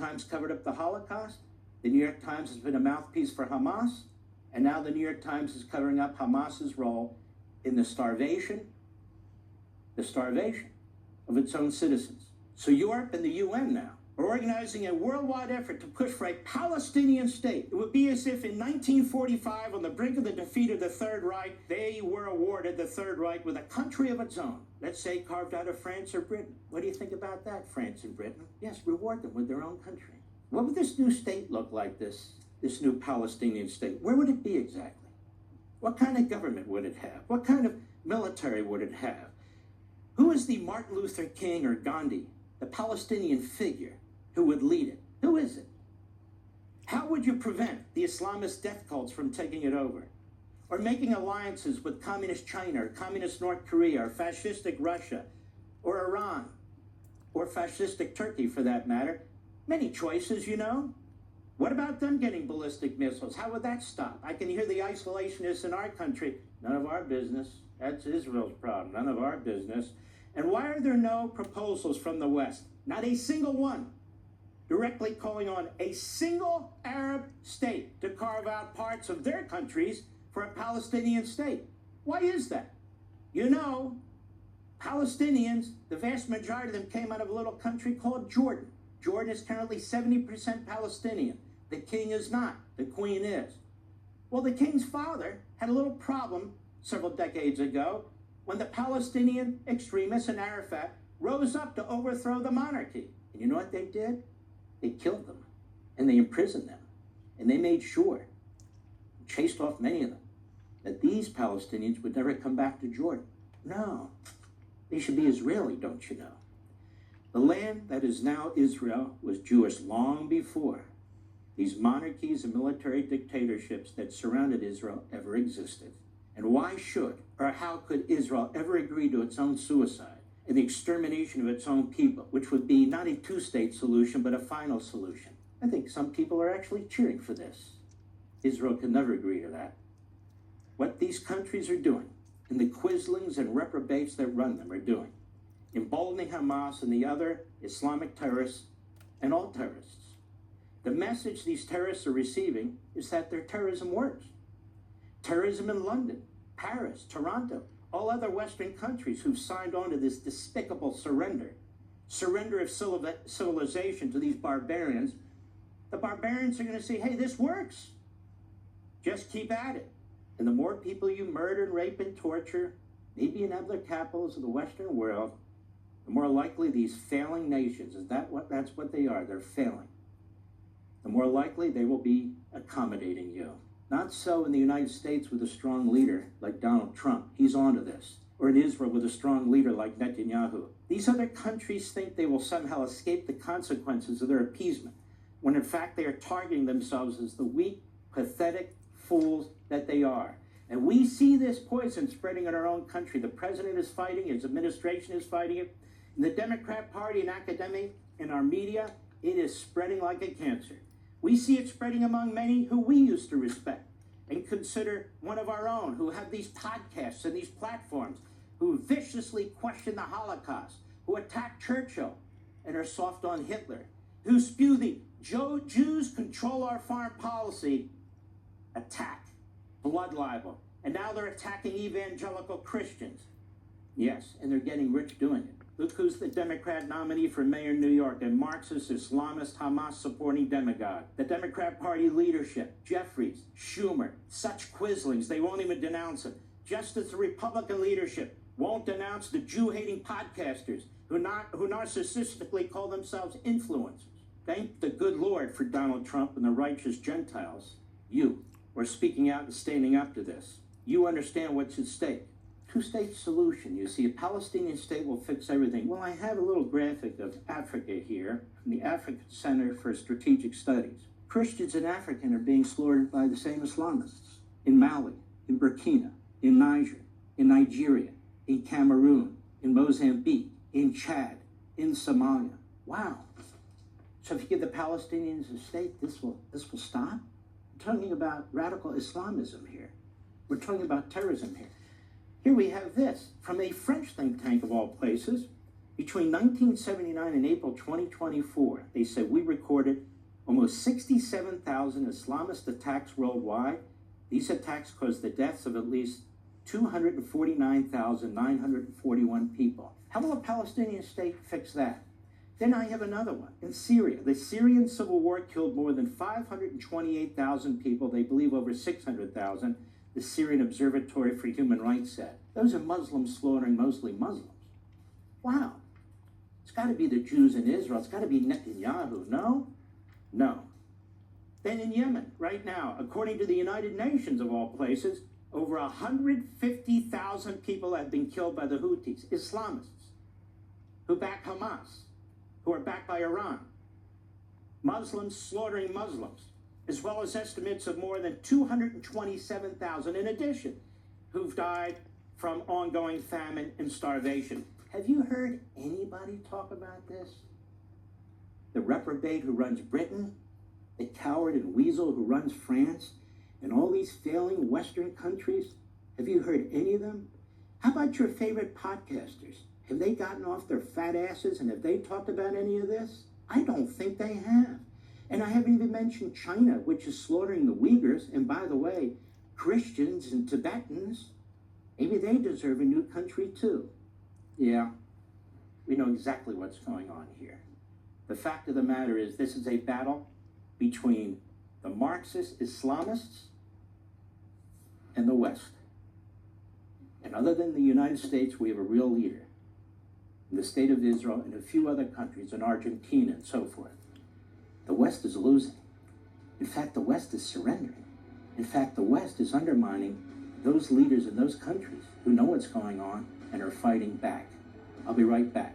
Times covered up the Holocaust. The New York Times has been a mouthpiece for Hamas. And now the New York Times is covering up Hamas's role in the starvation of its own citizens. So Europe and the UN now are organizing a worldwide effort to push for a Palestinian state. It would be as if in 1945, on the brink of the defeat of the Third Reich, they were awarded the Third Reich with a country of its own. Let's say carved out of France or Britain. What do you think about that, France and Britain? Yes, reward them with their own country. What would this new state look like, this new Palestinian state? Where would it be exactly? What kind of government would it have? What kind of military would it have? Who is the Martin Luther King or Gandhi, the Palestinian figure, who would lead it? Who is it? How would you prevent the Islamist death cults from taking it over? Or making alliances with communist China, or communist North Korea, or fascistic Russia, or Iran, or fascistic Turkey for that matter? Many choices, you know. What about them getting ballistic missiles? How would that stop? I can hear the isolationists in our country. None of our business. That's Israel's problem. None of our business. And why are there no proposals from the West? Not a single one. Directly calling on a single Arab state to carve out parts of their countries for a Palestinian state. Why is that? You know, Palestinians, the vast majority of them came out of a little country called Jordan. Jordan is currently 70% Palestinian. The king is not. The queen is. Well, the king's father had a little problem several decades ago when the Palestinian extremists and Arafat rose up to overthrow the monarchy. And you know what they did? They killed them, and they imprisoned them, and they made sure, chased off many of them, that these Palestinians would never come back to Jordan. No, they should be Israeli, don't you know? The land that is now Israel was Jewish long before these monarchies and military dictatorships that surrounded Israel ever existed. And why should, or how could Israel ever agree to its own suicide and the extermination of its own people, which would be not a two-state solution, but a final solution? I think some people are actually cheering for this. Israel could never agree to that. What these countries are doing, and the quislings and reprobates that run them are doing, emboldening Hamas and the other Islamic terrorists and all terrorists. The message these terrorists are receiving is that their terrorism works. Terrorism in London, Paris, Toronto, all other Western countries who've signed on to this despicable surrender of civilization to these barbarians, the barbarians are going to say, hey, this works. Just keep at it. And the more people you murder and rape and torture, maybe in other capitals of the Western world, the more likely these failing nations, that's what they are, they're failing, the more likely they will be accommodating you. Not so in the United States with a strong leader like Donald Trump. He's onto this. Or in Israel with a strong leader like Netanyahu. These other countries think they will somehow escape the consequences of their appeasement, when in fact they are targeting themselves as the weak, pathetic fools that they are. And we see this poison spreading in our own country. The president is fighting, his administration is fighting it. In the Democrat Party and academia, in our media, it is spreading like a cancer. We see it spreading among many who we used to respect and consider one of our own, who have these podcasts and these platforms, who viciously question the Holocaust, who attack Churchill and are soft on Hitler, who spew the Jews control our foreign policy attack, blood libel, and now they're attacking evangelical Christians. Yes, and they're getting rich doing it. Look who's the Democrat nominee for mayor of New York, a Marxist, Islamist, Hamas-supporting demagogue. The Democrat Party leadership, Jeffries, Schumer, such quislings, they won't even denounce it. Just as the Republican leadership won't denounce the Jew-hating podcasters who narcissistically call themselves influencers. Thank the good Lord for Donald Trump and the righteous Gentiles. You are speaking out and standing up to this. You understand what's at stake. Two-state solution. You see, a Palestinian state will fix everything. Well, I have a little graphic of Africa here from the African Center for Strategic Studies. Christians in Africa are being slaughtered by the same Islamists. In Mali, in Burkina, in Niger, in Nigeria, in Cameroon, in Mozambique, in Chad, in Somalia. Wow. So if you give the Palestinians a state, this will stop? We're talking about radical Islamism here. We're talking about terrorism here. Here we have this from a French think tank of all places, Between 1979 and April 2024, they said we recorded almost 67,000 Islamist attacks worldwide. These attacks caused the deaths of at least 249,941 people. How will a Palestinian state fix that? Then I have another one. In Syria, the Syrian civil war killed more than 528,000 people. They believe over 600,000, the Syrian Observatory for Human Rights said. Those are Muslims slaughtering mostly Muslims. Wow. It's got to be the Jews in Israel. It's got to be Netanyahu. No? No. Then in Yemen, right now, according to the United Nations of all places, over 150,000 people have been killed by the Houthis, Islamists, who back Hamas, who are backed by Iran. Muslims slaughtering Muslims, as well as estimates of more than 227,000 in addition, who've died from ongoing famine and starvation. Have you heard anybody talk about this? The reprobate who runs Britain, the coward and weasel who runs France, and all these failing Western countries? Have you heard any of them? How about your favorite podcasters? Have they gotten off their fat asses and have they talked about any of this? I don't think they have. And I haven't even mentioned China, which is slaughtering the Uyghurs. And by the way, Christians and Tibetans, maybe they deserve a new country too. Yeah, we know exactly what's going on here. The fact of the matter is this is a battle between the Marxist Islamists and the West. And other than the United States, we have a real leader in the state of Israel and a few other countries, in Argentina and so forth. The West is losing. In fact, the West is surrendering. In fact, the West is undermining those leaders in those countries who know what's going on and are fighting back. I'll be right back.